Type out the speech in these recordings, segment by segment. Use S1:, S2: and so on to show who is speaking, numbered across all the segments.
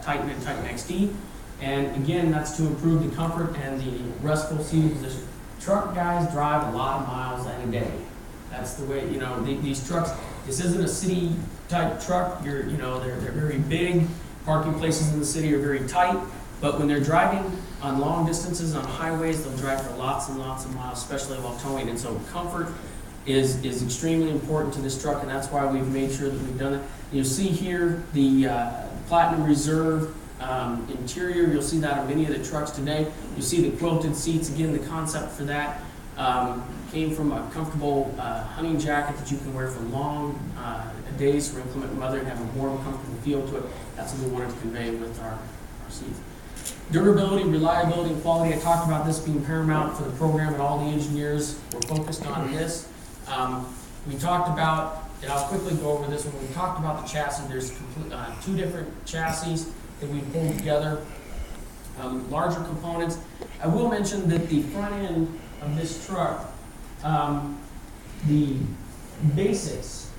S1: Titan and Titan XD. And again, that's to improve the comfort and the restful seating position. Truck guys drive a lot of miles in a day. That's the way, these trucks, this isn't a city type truck. They're very big. Parking places in the city are very tight. But when they're driving on long distances on highways, they'll drive for lots and lots of miles, especially while towing. And so comfort is extremely important to this truck, and that's why we've made sure that we've done it. You'll see here the Platinum Reserve interior. You'll see that on many of the trucks today. You see the quilted seats. Again, the concept for that came from a comfortable hunting jacket that you can wear for long days for inclement weather and have a warm, comfortable feel to it. That's what we wanted to convey with our seats. Durability, reliability, and quality. I talked about this being paramount for the program, and all the engineers were focused on this. We talked about, and I'll quickly go over this one. We talked about the chassis. There's two different chassis that we pulled together, larger components. I will mention that the front end of this truck, the basics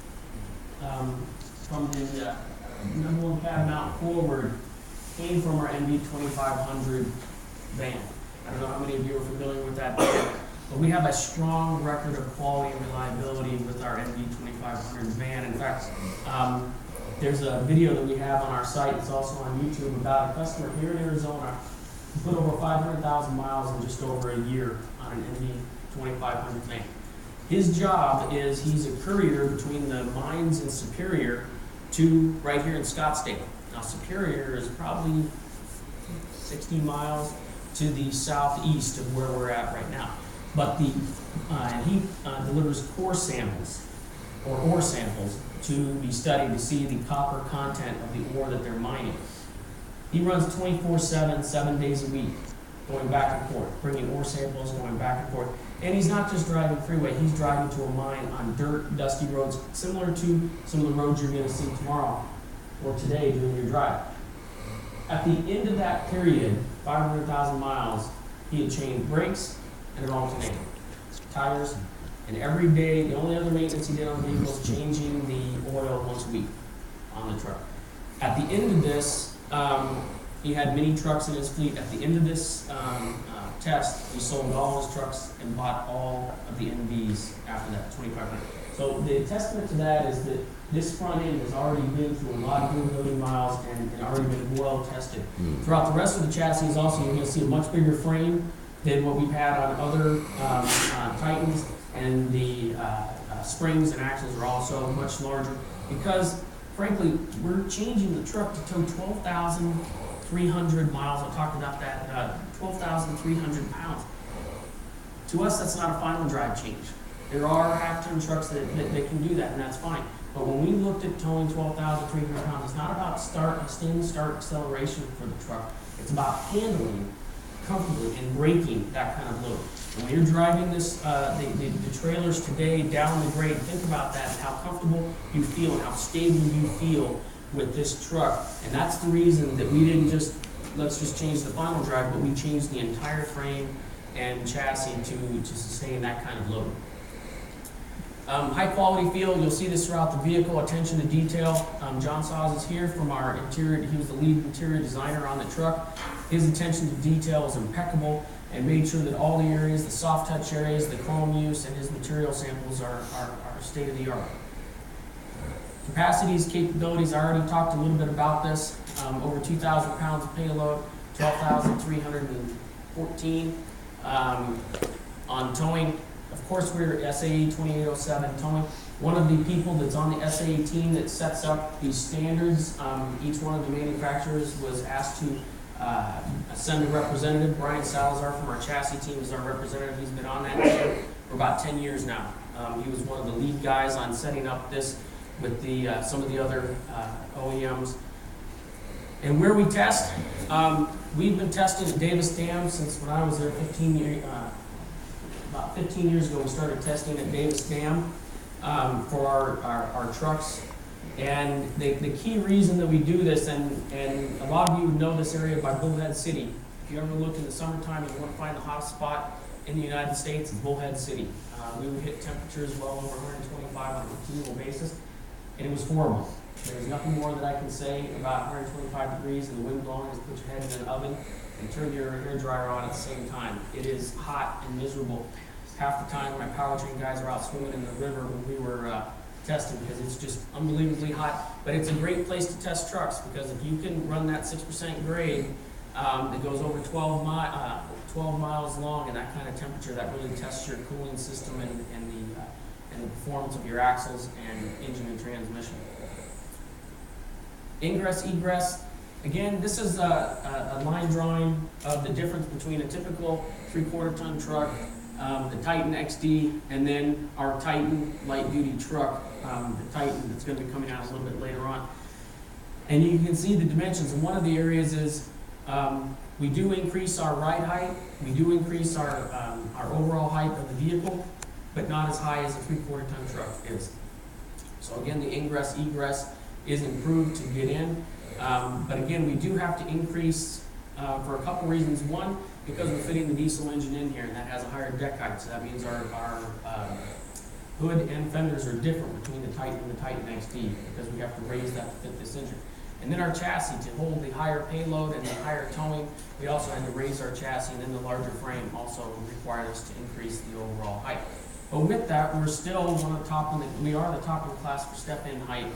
S1: from the number one cab mount forward came from our MV2500 van. I don't know how many of you are familiar with that van, but we have a strong record of quality and reliability with our MV2500 van. In fact, there's a video that we have on our site. It's also on YouTube about a customer here in Arizona who put over 500,000 miles in just over a year on an MV2500 van. His job is he's a courier between the mines in Superior to right here in Scottsdale. Now, Superior is probably 60 miles to the southeast of where we're at right now. But he delivers core samples, or ore samples, to be studied to see the copper content of the ore that they're mining. He runs 24/7, 7 days a week, going back and forth, bringing ore samples, going back and forth. And he's not just driving freeway, he's driving to a mine on dirt, dusty roads, similar to some of the roads you're going to see tomorrow or today during your drive. At the end of that period, 500,000 miles, he had changed brakes and an alternator, tires, and every day, the only other maintenance he did on the vehicle was changing the oil once a week on the truck. At the end of this, he had many trucks in his fleet. At the end of this test, he sold all his trucks and bought all of the MVs after that, 2,500. So the testament to that is that this front end has already been through a lot of durability miles and already been well tested. Throughout the rest of the chassis, also you're going to see a much bigger frame than what we've had on other Titans, and the springs and axles are also much larger because, frankly, we're changing the truck to tow 12,300 miles. I talked about that, 12,300 pounds. To us, that's not a final drive change. There are half-ton trucks that can do that, and that's fine. But when we looked at towing 12,300 pounds, it's not about stand-start acceleration for the truck. It's about handling comfortably and braking that kind of load. And when you're driving this, the trailers today down the grade, think about that and how comfortable you feel and how stable you feel with this truck. And that's the reason that we didn't just, let's just change the final drive, but we changed the entire frame and chassis to sustain that kind of load. High quality feel, you'll see this throughout the vehicle, attention to detail. John Saws is here from our interior, he was the lead interior designer on the truck. His attention to detail is impeccable and made sure that all the areas, the soft touch areas, the chrome use, and his material samples are state of the art. Capacities, capabilities, I already talked a little bit about this. Over 2,000 pounds of payload, 12,314 on towing. Of course, we're SAE 2807 towing. One of the people that's on the SAE team that sets up these standards, each one of the manufacturers was asked to send a representative. Brian Salazar from our chassis team is our representative. He's been on that team for about 10 years now. He was one of the lead guys on setting up this with the some of the other OEMs. And where we test, we've been testing at Davis Dam since when I was there 15 years. About 15 years ago, we started testing at Davis Dam for our trucks. And the key reason that we do this, and a lot of you would know this area by Bullhead City. If you ever look in the summertime and you want to find the hot spot in the United States, it's Bullhead City. We would hit temperatures well over 125 on a continual basis, and it was horrible. There's nothing more that I can say about 125 degrees and the wind blowing is put your head in an oven and turn your hair dryer on at the same time. It is hot and miserable. Half the time my powertrain guys are out swimming in the river when we were testing because it's just unbelievably hot. But it's a great place to test trucks because if you can run that 6% grade that goes over 12 miles long in that kind of temperature, that really tests your cooling system and the performance of your axles and engine and transmission. Ingress, egress. Again, this is a line drawing of the difference between a typical 3/4 ton truck, the Titan XD, and then our Titan light duty truck, the Titan that's going to be coming out a little bit later on. And you can see the dimensions. And one of the areas is we do increase our ride height, we do increase our overall height of the vehicle, but not as high as a 3/4 ton truck is. So again, the ingress, egress is improved to get in. But again, we do have to increase for a couple reasons. One, because we're fitting the diesel engine in here, and that has a higher deck height, so that means our hood and fenders are different between the Titan and the Titan XD, because we have to raise that to fit this engine. And then our chassis, to hold the higher payload and the higher towing, we also had to raise our chassis, and then the larger frame also required us to increase the overall height. But with that, we're still one of the top we are the top in the class for step-in height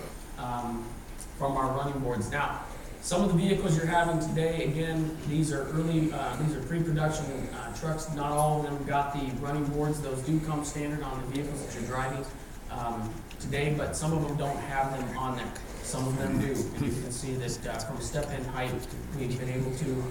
S1: from our running boards. Now, some of the vehicles you're having today, again, these are pre-production trucks. Not all of them got the running boards. Those do come standard on the vehicles that you're driving today, but some of them don't have them on there. Some of them do. And you can see that from step-in height, we've been able to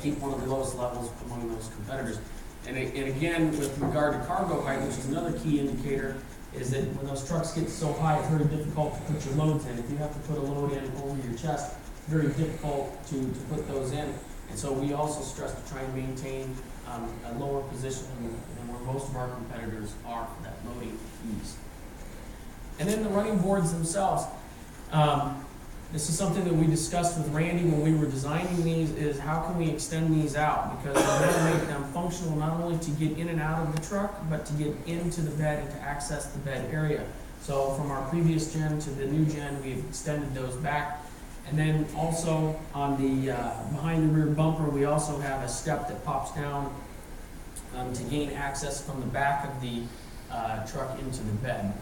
S1: keep one of the lowest levels among those competitors. And again, with regard to cargo height, which is another key indicator, is that when those trucks get so high, it's very difficult to put your loads in. If you have to put a load in over your chest, it's very difficult to put those in. And so we also stress to try and maintain a lower position than where most of our competitors are for that loading ease. And then the running boards themselves. This is something that we discussed with Randy when we were designing these, is how can we extend these out? Because we want to make them functional not only to get in and out of the truck, but to get into the bed and to access the bed area. So from our previous gen to the new gen, we've extended those back. And then also on the behind the rear bumper, we also have a step that pops down to gain access from the back of the truck into the bed.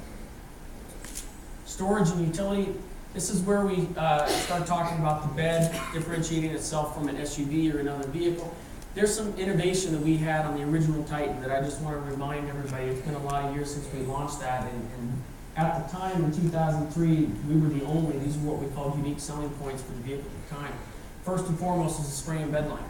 S1: Storage and utility. This is where we start talking about the bed differentiating itself from an SUV or another vehicle. There's some innovation that we had on the original Titan that I just want to remind everybody. It's been a lot of years since we launched that, and at the time in 2003, we were the only. These are what we called unique selling points for the vehicle at the time. First and foremost is a spray and bed liner.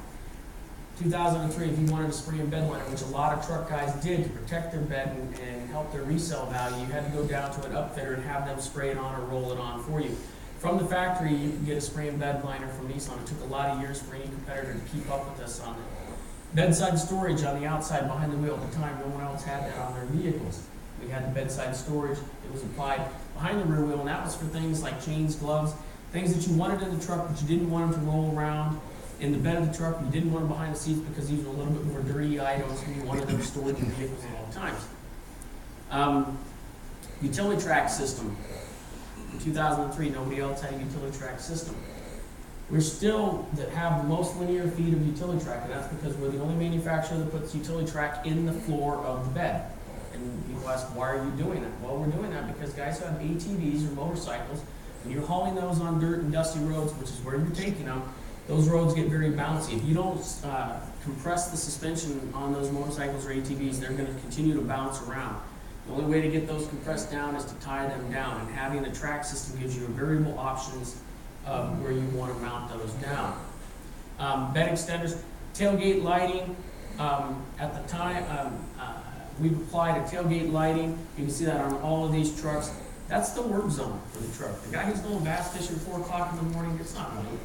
S1: 2003, if you wanted a spray and bed liner, which a lot of truck guys did to protect their bed and help their resale value, you had to go down to an upfitter and have them spray it on or roll it on for you. From the factory, you could get a spray and bed liner from Nissan. It took a lot of years for any competitor to keep up with us on it. Bedside storage on the outside behind the wheel. At the time, no one else had that on their vehicles. We had the bedside storage. It was applied behind the rear wheel, and that was for things like chains, gloves, things that you wanted in the truck but you didn't want them to roll around in the bed of the truck. You didn't want them behind the seats because these were a little bit more dirty items and you wanted them stored in vehicles at all times. Utility track system. In 2003, nobody else had a utility track system. We're still that have the most linear feet of utility track, and that's because we're the only manufacturer that puts utility track in the floor of the bed. And people ask, why are you doing that? Well, we're doing that because guys who have ATVs or motorcycles, when you're hauling those on dirt and dusty roads, which is where you're taking them, those roads get very bouncy. If you don't compress the suspension on those motorcycles or ATVs, they're going to continue to bounce around. The only way to get those compressed down is to tie them down, and having a track system gives you variable options of where you want to mount those down. Bed extenders, tailgate lighting. At the time, we've applied a tailgate lighting. You can see that on all of these trucks. That's the work zone for the truck. The guy who's going bass fishing at 4 o'clock in the morning, it's not light.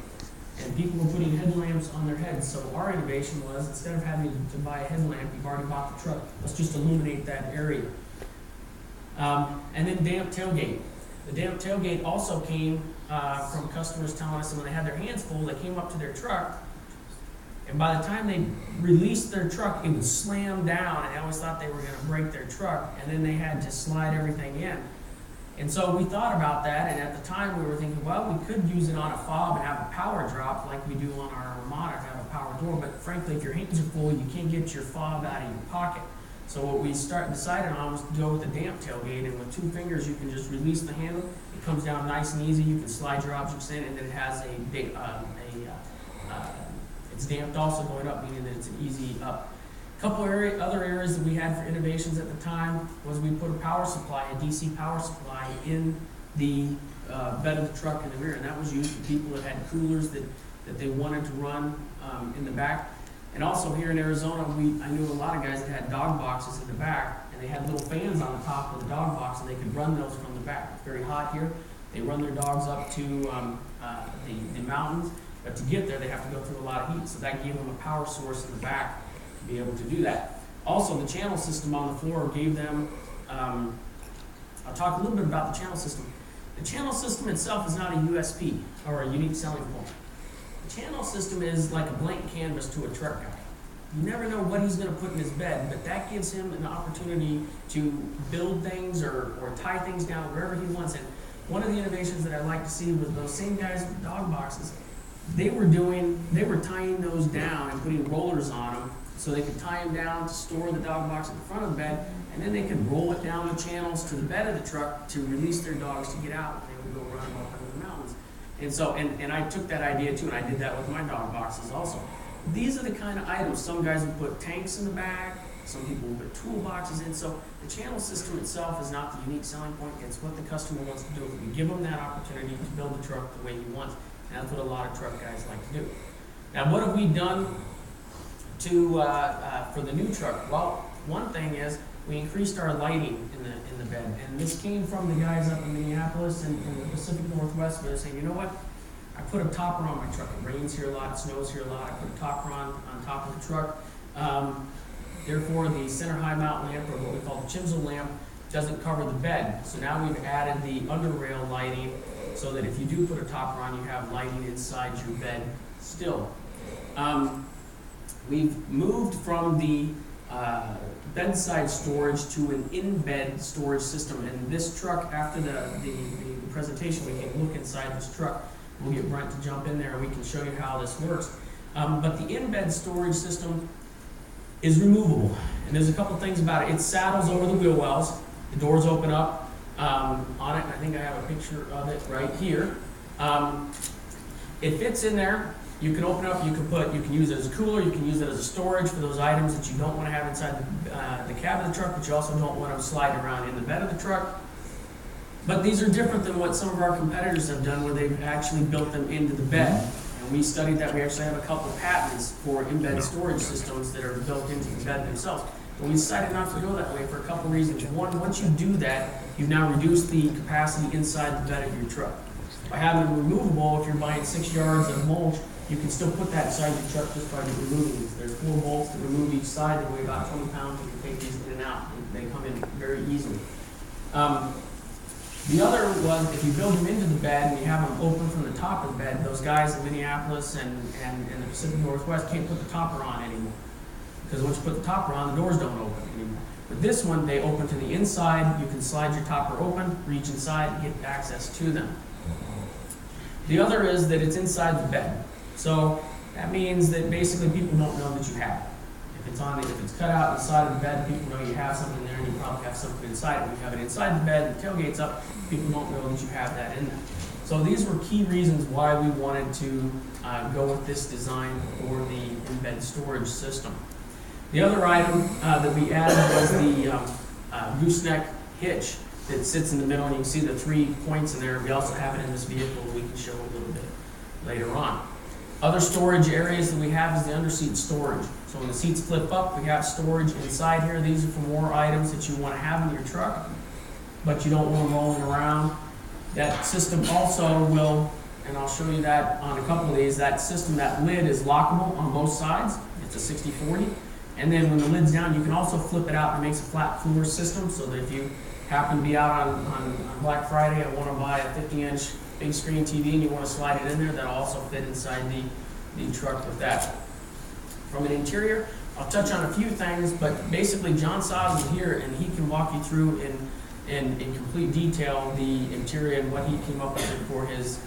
S1: And people were putting headlamps on their heads. So our innovation was, instead of having to buy a headlamp, you've already bought the truck. Let's just illuminate that area. And then damp tailgate. The damp tailgate also came from customers telling us that when they had their hands full, they came up to their truck, and by the time they released their truck, it would slam down, and they always thought they were going to break their truck, and then they had to slide everything in. And so we thought about that, and at the time we were thinking, well, we could use it on a fob and have a power drop like we do on our Armada to have a power door, but frankly, if your hands are full, you can't get your fob out of your pocket. So what we decided on was to go with a damp tailgate, and with 2 fingers you can just release the handle. It comes down nice and easy. You can slide your objects in, and then it has it's damped also going up, meaning that it's an easy up. Couple other areas that we had for innovations at the time was we put a power supply, a DC power supply, in the bed of the truck in the rear, and that was used for people that had coolers that they wanted to run in the back. And also here in Arizona, I knew a lot of guys that had dog boxes in the back, and they had little fans on the top of the dog box, and they could run those from the back. It's very hot here. They run their dogs up to the mountains, but to get there, they have to go through a lot of heat, so that gave them a power source in the back to be able to do that. Also, the channel system on the floor gave them, I'll talk a little bit about the channel system. The channel system itself is not a USP, or a unique selling point. The channel system is like a blank canvas to a truck guy. You never know what he's going to put in his bed, but that gives him an opportunity to build things or tie things down wherever he wants it. One of the innovations that I like to see was those same guys with dog boxes. They were tying those down and putting rollers on them so they could tie them down to store the dog box at the front of the bed, and then they could roll it down the channels to the bed of the truck to release their dogs to get out, and they would go run them up into the mountains. And so, and I took that idea too, and I did that with my dog boxes also. These are the kind of items. Some guys would put tanks in the back, some people would put toolboxes in. So the channel system itself is not the unique selling point. It's what the customer wants to do. We give him that opportunity to build the truck the way he wants. And that's what a lot of truck guys like to do. Now, what have we done for the new truck? Well, one thing is we increased our lighting in the bed, and this came from the guys up in Minneapolis and in the Pacific Northwest. They're saying, you know what? I put a topper on my truck. It rains here a lot, it snows here a lot. I put a topper on top of the truck. Therefore, the center high mount lamp, or what we call the chisel lamp, doesn't cover the bed. So now we've added the under rail lighting so that if you do put a topper on, you have lighting inside your bed still. We've moved from the bedside storage to an in-bed storage system. And this truck, after the presentation, we can look inside this truck. We'll get Brent to jump in there and we can show you how this works. But the in-bed storage system is removable. And there's a couple things about it. It saddles over the wheel wells. The doors open up on it. I think I have a picture of it right here. It fits in there. You can open it up, you can use it as a cooler, you can use it as a storage for those items that you don't want to have inside the cab of the truck, but you also don't want them sliding around in the bed of the truck. But these are different than what some of our competitors have done, where they've actually built them into the bed. And we studied that. We actually have a couple of patents for in-bed storage systems that are built into the bed themselves. But we decided not to go that way for a couple of reasons. One, once you do that, you've now reduced the capacity inside the bed of your truck. By having them removable, if you're buying 6 yards of mulch, you can still put that inside your truck just by removing these. There's 4 bolts to remove each side. They weigh about 20 pounds. You can take these in and out. They come in very easily. The other was, if you build them into the bed and you have them open from the top of the bed, those guys in Minneapolis and the Pacific Northwest can't put the topper on anymore. Because once you put the topper on, the doors don't open anymore. With this one, they open to the inside. You can slide your topper open, reach inside, and get access to them. The other is that it's inside the bed. So that means that basically people don't know that you have it. If it's cut out inside of the bed, people know you have something there, and you probably have something inside it. When you have it inside the bed, the tailgate's up, people don't know that you have that in there. So these were key reasons why we wanted to go with this design for the in-bed storage system. The other item that we added was the gooseneck hitch that sits in the middle, and you can see the 3 points in there. We also have it in this vehicle that we can show a little bit later on. Other storage areas that we have is the underseat storage. So when the seats flip up, we have storage inside here. These are for more items that you want to have in your truck, but you don't want them rolling around. That system also will, and I'll show you that on a couple of these, that system, that lid is lockable on both sides. It's a 60/40. And then when the lid's down, you can also flip it out and it makes a flat floor system, so that if you happen to be out on Black Friday and want to buy a 50-inch big screen TV and you want to slide it in there, that'll also fit inside the truck with that. From an interior, I'll touch on a few things, but basically John Soz is here and he can walk you through in in complete detail the interior and what he came up with for his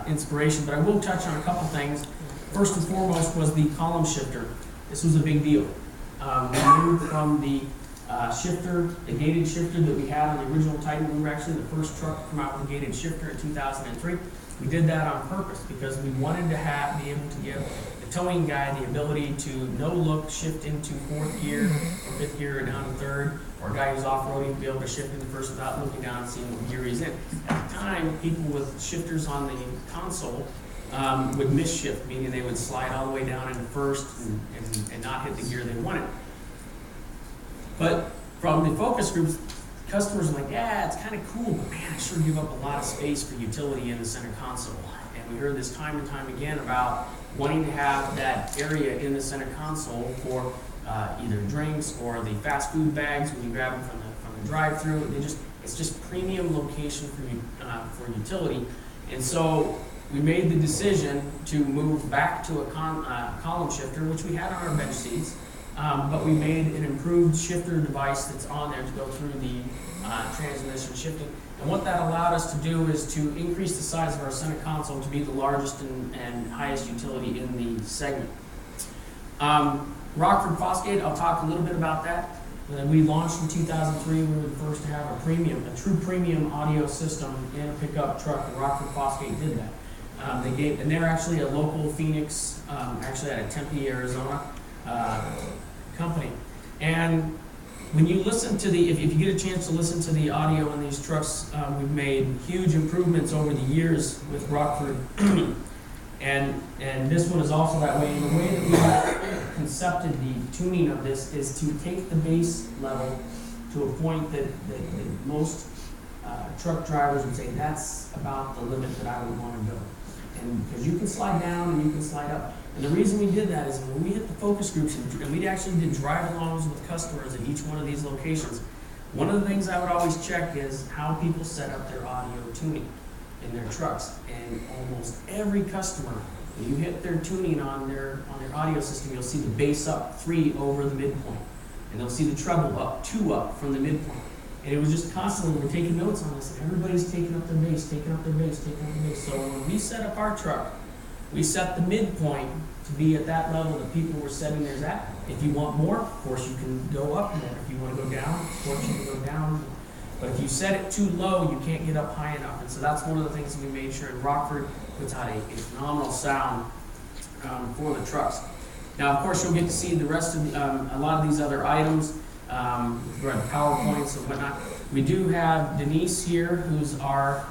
S1: inspiration, but I will touch on a couple things. First and foremost was the column shifter. This was a big deal. We moved from the shifter, the gated shifter that we had on the original Titan. We were actually the first truck to come out with a gated shifter in 2003. We did that on purpose because we wanted to be able to give the towing guy the ability to no-look shift into fourth gear or fifth gear or down to third, or a guy who's off-roading to be able to shift into first without looking down and seeing what gear he's in. At the time, people with shifters on the console would miss-shift, meaning they would slide all the way down into first and not hit the gear they wanted. But from the focus groups, customers are like, yeah, it's kind of cool, but man, I sure give up a lot of space for utility in the center console. And we heard this time and time again about wanting to have that area in the center console for either drinks or the fast food bags when you grab them from the drive-through. It's just premium location for utility. And so we made the decision to move back to a column shifter, which we had on our bench seats. But we made an improved shifter device that's on there to go through the transmission shifting. And what that allowed us to do is to increase the size of our center console to be the largest and highest utility in the segment. Rockford Fosgate, I'll talk a little bit about that. We launched in 2003. We were the first to have a true premium audio system in a pickup truck, and Rockford Fosgate did that. And they're actually a local Phoenix, actually out of Tempe, Arizona, company. And when you listen to if you get a chance to listen to the audio in these trucks, we've made huge improvements over the years with Rockford. and this one is also that way. And the way that we have concepted the tuning of this is to take the bass level to a point that most truck drivers would say that's about the limit that I would want to go. And because you can slide down and you can slide up. And the reason we did that is when we hit the focus groups, and we actually did drive-alongs with customers at each one of these locations, one of the things I would always check is how people set up their audio tuning in their trucks. And almost every customer, when you hit their tuning on their audio system, you'll see the bass up 3 over the midpoint. And they'll see the treble up 2 up from the midpoint. And it was just constantly, we're taking notes on this, and everybody's taking up their bass, taking up their bass, taking up their bass. So when we set up our truck, we set the midpoint to be at that level that people were setting theirs at. If you want more, of course you can go up more. If you want to go down, of course you can go down. But if you set it too low, you can't get up high enough. And so that's one of the things that we made sure. And Rockford puts out a phenomenal sound for the trucks. Now, of course, you'll get to see the rest of a lot of these other items. We're at PowerPoints and whatnot. We do have Denise here, who's our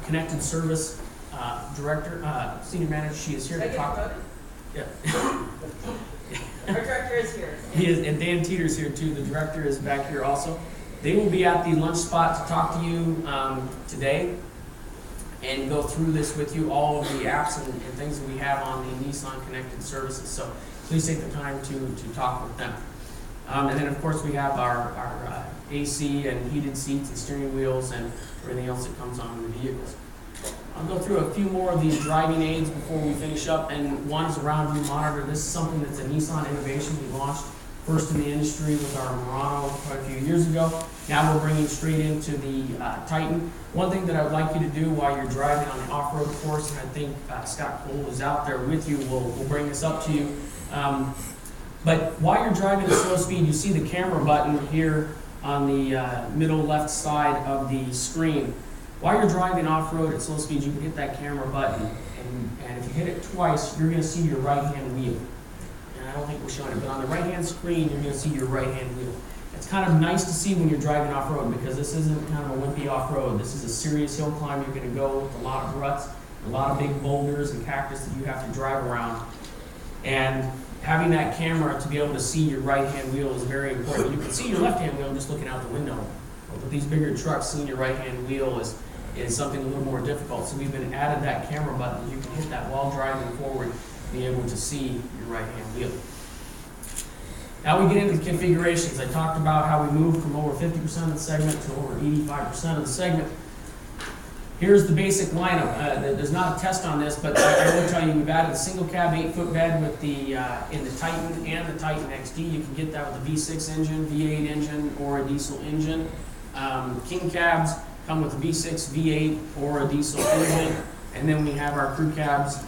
S1: connected service director, senior manager. She is here to talk. Yeah.
S2: Our director is here.
S1: He is, and Dan Teeter's here too. The director is back here also. They will be at the lunch spot to talk to you today and go through this with you, all of the apps and things that we have on the Nissan connected services. So please take the time to talk with them. And then of course we have our AC and heated seats and steering wheels and everything else that comes on the vehicles. I'll go through a few more of these driving aids before we finish up, and one is a round view monitor. This is something that's a Nissan innovation. We launched first in the industry with our Murano quite a few years ago. Now we're bringing straight into the Titan. One thing that I would like you to do while you're driving on the off-road course, and I think Scott Cole is out there with you, will bring this up to you. But while you're driving at slow speed, you see the camera button here on the middle left side of the screen. While you're driving off-road at slow speed, you can hit that camera button, and if you hit it twice, you're going to see your right-hand wheel. And I don't think we're showing it, but on the right-hand screen, you're going to see your right-hand wheel. It's kind of nice to see when you're driving off-road, because this isn't kind of a wimpy off-road. This is a serious hill climb. You're going to go with a lot of ruts, a lot of big boulders and cactus that you have to drive around. And having that camera to be able to see your right-hand wheel is very important. You can see your left-hand wheel just looking out the window. But with these bigger trucks, seeing your right-hand wheel is something a little more difficult. So we've added that camera button. You can hit that while driving forward, be able to see your right-hand wheel. Now we get into the configurations. I talked about how we moved from over 50% of the segment to over 85% of the segment. Here's the basic lineup. There's not a test on this, but I will tell you we've added a single cab 8-foot bed with in the Titan and the Titan XD. You can get that with a V6 engine, V8 engine, or a diesel engine. King cabs come with V6, V8, or a diesel engine. And then we have our crew cabs